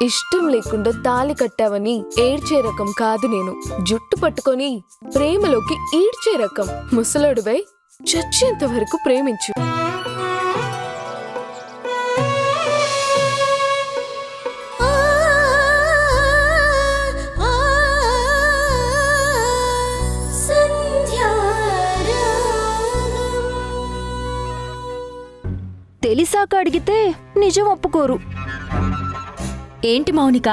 ఇష్టం లేకుండా తాళి కట్టావని ఏడ్చే రకం కాదు నేను. జుట్టు పట్టుకొని ప్రేమలోకి ఈడ్చే రకం. ముసలాడువై చచ్చేంత వరకు ప్రేమించు. తెలిసాక అడిగితే నిజం ఒప్పుకోరు. ఏంటి మౌనిక,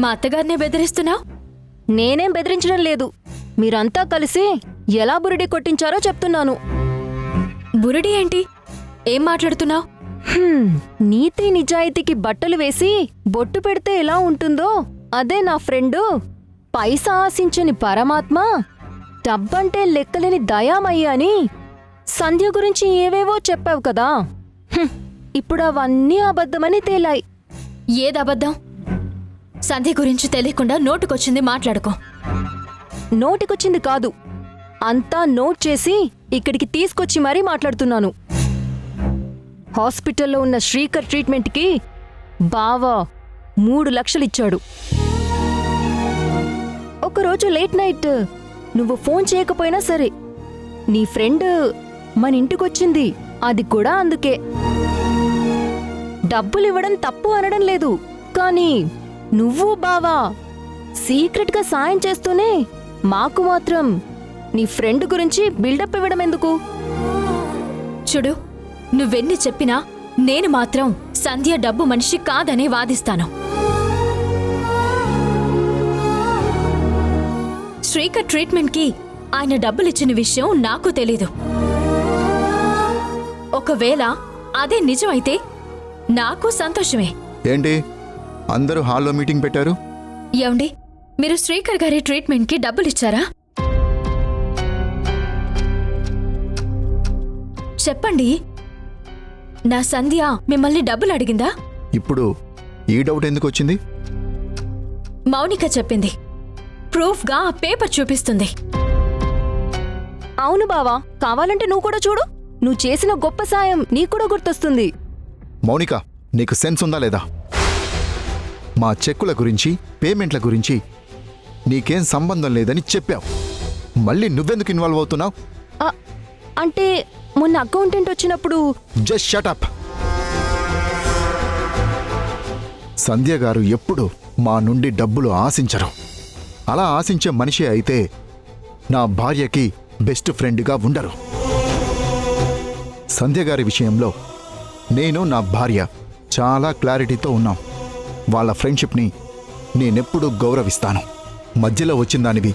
మా అత్తగారినే బెదిరిస్తున్నావు? నేనేం బెదిరించడం లేదు. మీరంతా కలిసి ఎలా బురిడి కొట్టించారో చెప్తున్నాను. బురిడి ఏంటి? ఏం మాట్లాడుతున్నావు? నీతి నిజాయితీకి బట్టలు వేసి బొట్టు పెడితే ఎలా ఉంటుందో అదే నా ఫ్రెండు పైసా ఆశించని పరమాత్మ, డబ్బంటే లెక్కలేని దయామయ్య అని సంధ్య గురించి ఏవేవో చెప్పావు కదా. ఇప్పుడు అవన్నీ అబద్ధమని తేలాయి. ఏదబద్ధం? సంధ్య గురించి తెలియకుండా నోటుకొచ్చింది మాట్లాడుకో. నోటికొచ్చింది కాదు, అంతా నోట్ చేసి ఇక్కడికి తీసుకొచ్చి మరీ మాట్లాడుతున్నాను. హాస్పిటల్లో ఉన్న శ్రీకర్ ట్రీట్మెంట్కి బావా 3 లక్షలిచ్చాడు. ఒకరోజు లేట్ నైట్ నువ్వు ఫోన్ చేయకపోయినా సరే నీ ఫ్రెండ్ మన ఇంటికొచ్చింది, అది కూడా అందుకే. డబ్బులివ్వడం తప్పు అనడం లేదు, కానీ నువ్వు బావా సీక్రెట్గా సాయం చేస్తూనే మాకు మాత్రం నీ ఫ్రెండ్ గురించి బిల్డప్ ఇవ్వడం ఎందుకు? చూడు, నువ్వెన్ని చెప్పినా నేను మాత్రం సంధ్య డబ్బు మనిషి కాదనే వాదిస్తాను. శ్రీకర్ ట్రీట్మెంట్కి ఆయన డబ్బులిచ్చిన విషయం నాకు తెలీదు. ఒకవేళ అదే నిజమైతే నాకు సంతోషమే. ఏంటి అందరూ హాల్లో మీటింగ్ పెట్టారు? ఏమండి, మీరు శ్రీకర్ గారి ట్రీట్మెంట్కి డబ్బులిచ్చారా? చెప్పండి. నా సంధ్య మిమ్మల్ని డబ్బులు అడిగిందా? ఇప్పుడు ఈ డౌట్ ఎందుకు వచ్చింది? మౌనిక చెప్పింది. ప్రూఫ్గా ఆ పేపర్ చూపిస్తుంది. అవును బావా, కావాలంటే నువ్వు కూడా చూడు. నువ్వు చేసిన గొప్ప సాయం నీకు కూడా గుర్తొస్తుంది. మౌనిక, నీకు సెన్స్ ఉందా లేదా? మా చెక్కుల గురించి పేమెంట్ల గురించి నీకేం సంబంధం లేదని చెప్పావు. మళ్ళీ నువ్వెందుకు ఇన్వాల్వ్ అవుతున్నావు? అంటే మొన్న అకౌంటెంట్ వచ్చినప్పుడు. Just shut up. సంధ్య గారు ఎప్పుడు మా నుండి డబ్బులు ఆశించరు. అలా ఆశించే మనిషి అయితే నా భార్యకి బెస్ట్ ఫ్రెండ్గా ఉండరు. సంధ్య గారి విషయంలో నేను నా భార్య చాలా క్లారిటీతో ఉన్నాం. వాళ్ళ ఫ్రెండ్షిప్ని నేనెప్పుడూ గౌరవిస్తాను. మధ్యలో వచ్చిందానివి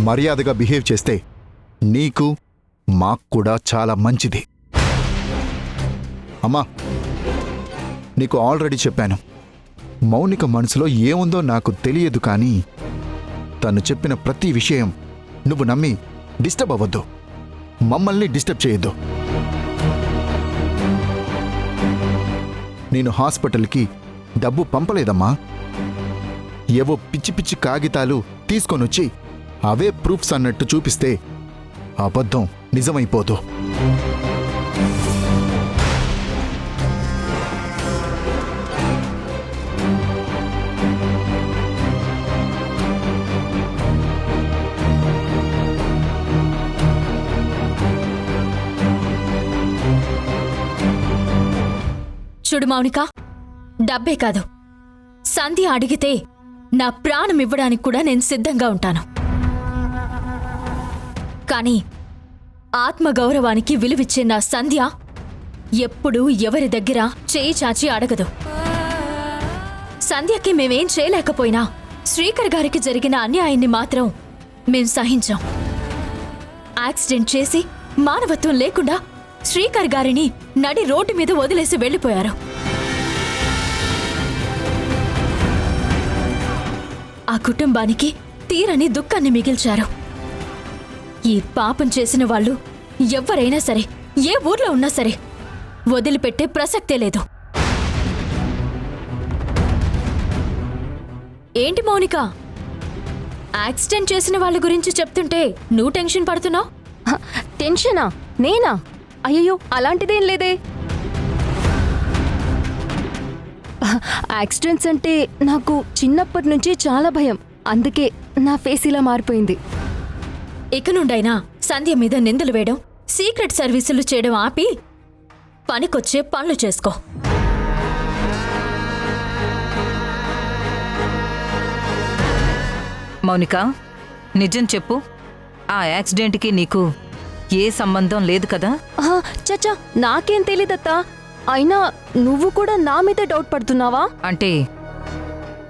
మర్యాదగా బిహేవ్ చేస్తే నీకు మాకు కూడా చాలా మంచిది. అమ్మా, నీకు ఆల్రెడీ చెప్పాను, మౌనిక మనసులో ఏముందో నాకు తెలియదు, కానీ తను చెప్పిన ప్రతి విషయం నువ్వు నమ్మి డిస్టర్బ్ అవ్వద్దు. మమ్మల్ని డిస్టర్బ్ చేయొద్దు. నేను హాస్పిటల్కి డబ్బు పంపలేదమ్మా. ఏవో పిచ్చి పిచ్చి కాగితాలు తీసుకొనొచ్చి అవే ప్రూఫ్స్ అన్నట్టు చూపిస్తే అబద్ధం నిజమైపోదు. చూడు మౌనిక, డబ్బే కాదు, సంధ్య అడిగితే నా ప్రాణం ఇవ్వడానికి కూడా నేను సిద్ధంగా ఉంటాను. కానీ ఆత్మగౌరవానికి విలువిచ్చే నా సంధ్య ఎప్పుడూ ఎవరి దగ్గర చేయి చాచి అడగదు. సంధ్యకి మేమేం చేయలేకపోయినా శ్రీకర్ గారికి జరిగిన అన్యాయాన్ని మాత్రం మేం సహించాం. యాక్సిడెంట్ చేసి మానవత్వం లేకుండా శ్రీకర్ గారిని నడి రోడ్డు మీద వదిలేసి వెళ్ళిపోయారు. ఆ కుటుంబానికి తీరని దుఃఖాన్ని మిగిల్చారు. ఈ పాపం చేసిన వాళ్ళు ఎవ్వరైనా సరే, ఏ ఊర్లో ఉన్నా సరే వదిలిపెట్టే ప్రసక్తే లేదు. ఏంటి మౌనిక, యాక్సిడెంట్ చేసిన వాళ్ళ గురించి చెప్తుంటే నువ్వు టెన్షన్ పడుతున్నావు? టెన్షనా? నేనా? అయ్యో, అలాంటిదేం లేదే. యాక్సిడెంట్స్ అంటే నాకు చిన్నప్పటి నుంచి చాలా భయం. అందుకే నా ఫేస్ ఇలా మారిపోయింది. ఇక నుండైనా సంధ్య మీద నిందలు వేయడం, సీక్రెట్ సర్వీసులు చేయడం ఆపి పనికొచ్చే పనులు చేసుకో. మౌనిక, నిజం చెప్పు. ఆ యాక్సిడెంట్కి నీకు ఏ సంబంధం లేదు కదా? చచ్చా, నాకేం తెలీదత్తా. అయినా నువ్వు కూడా నా మీదే డౌట్ పడుతున్నావా? అంటే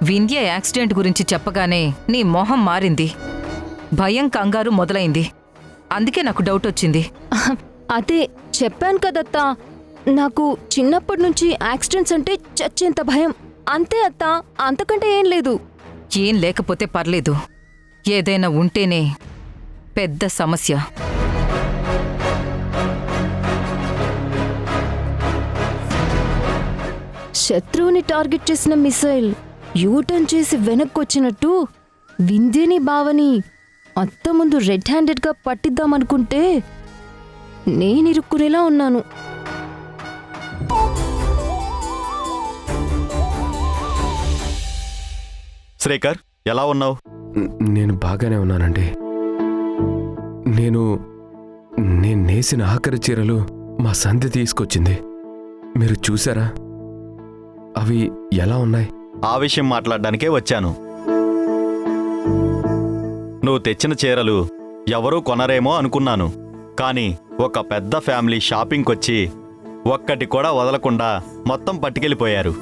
వింధ్య యాక్సిడెంట్ గురించి చెప్పగానే నీ మొహం మారింది, భయం కంగారు మొదలైంది. అందుకే నాకు డౌట్ వచ్చింది. అదే చెప్పాను కదత్తా, నాకు చిన్నప్పటి నుంచి యాక్సిడెంట్స్ అంటే చచ్చేంత భయం. అంతే అత్తా, అంతకంటే ఏం లేదు. ఏం లేకపోతే పర్లేదు, ఏదైనా ఉంటేనే పెద్ద సమస్య. శత్రువుని టార్గెట్ చేసిన మిసైల్ యూటర్న్ చేసి వెనక్కొచ్చినట్టు వింధ్యని బావని అత్త ముందు రెడ్ హ్యాండెడ్గా పట్టిద్దామనుకుంటే నేనిరుక్కునేలా ఉన్నాను. శ్రీకర్, ఎలా ఉన్నావు? నేను బాగానే ఉన్నానండి. నేను నేసిన ఆఖరి చీరలు మా సంధ్య తీసుకొచ్చింది. మీరు చూసారా? అవి ఎలా ఉన్నాయి? ఆ విషయం మాట్లాడడానికే వచ్చాను. నువ్వు తెచ్చిన చీరలు ఎవరూ కొనరేమో అనుకున్నాను. కానీ ఒక పెద్ద ఫ్యామిలీ షాపింగ్కొచ్చి ఒక్కటి కూడా వదలకుండా మొత్తం పట్టుకెళ్ళిపోయారు.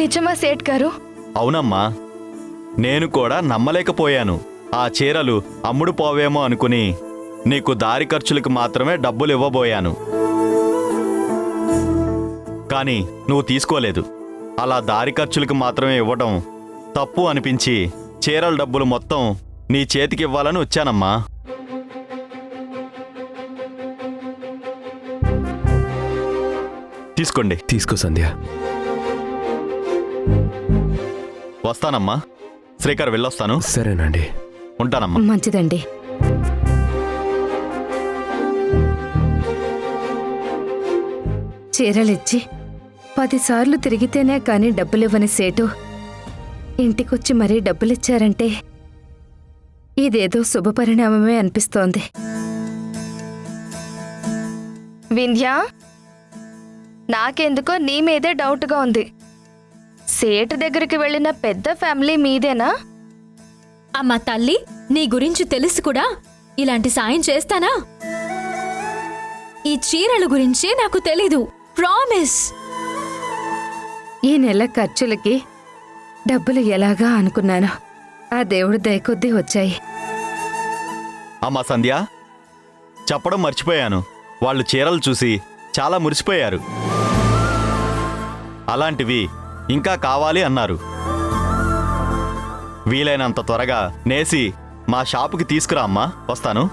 నిజమా సేట్ గారు? అవునమ్మా, నేను కూడా నమ్మలేకపోయాను. ఆ చీరలు అమ్ముడు పోవేమో అనుకుని నీకు దారి ఖర్చులకు మాత్రమే డబ్బులు ఇవ్వబోయాను. కానీ నువ్వు తీసుకోలేదు. అలా దారి ఖర్చులకు మాత్రమే ఇవ్వడం తప్పు అనిపించి చీరల డబ్బులు మొత్తం నీ చేతికి ఇవ్వాలని వచ్చానమ్మా. తీసుకోండి. తీసుకో సంధ్య. వస్తానమ్మా. శ్రీకర్, వెళ్ళొస్తాను. సరేనండి. ఉంటానమ్మా. మంచిదండి. చీరలిచ్చి 10 సార్లు తిరిగితేనే కాని డబ్బులివ్వని సేటు ఇంటికొచ్చి మరీ డబ్బులిచ్చారంటే ఇదేదో శుభపరిణామమే అనిపిస్తోంది. వింధ్య, నాకెందుకో నీ మీదే డౌట్గా ఉంది. సేటు దగ్గరికి వెళ్ళిన పెద్ద ఫ్యామిలీ మీదేనా? అమ్మా తల్లి, నీ గురించి తెలిసి కూడా ఇలాంటి సాయం చేస్తానా? ఈ చీరల గురించే నాకు తెలీదు. ప్రామిస్. ఈ నెల ఖర్చులకి డబ్బులు ఎలాగా అనుకున్నాను. ఆ దేవుడి దయకొద్దీ వచ్చాయి. అమ్మా సంధ్య, చెప్పడం మర్చిపోయాను. వాళ్ళు చీరలు చూసి చాలా మురిసిపోయారు. అలాంటివి ఇంకా కావాలి అన్నారు. వీలైనంత త్వరగా నేసి మా షాపుకి తీసుకురా అమ్మా. వస్తాను.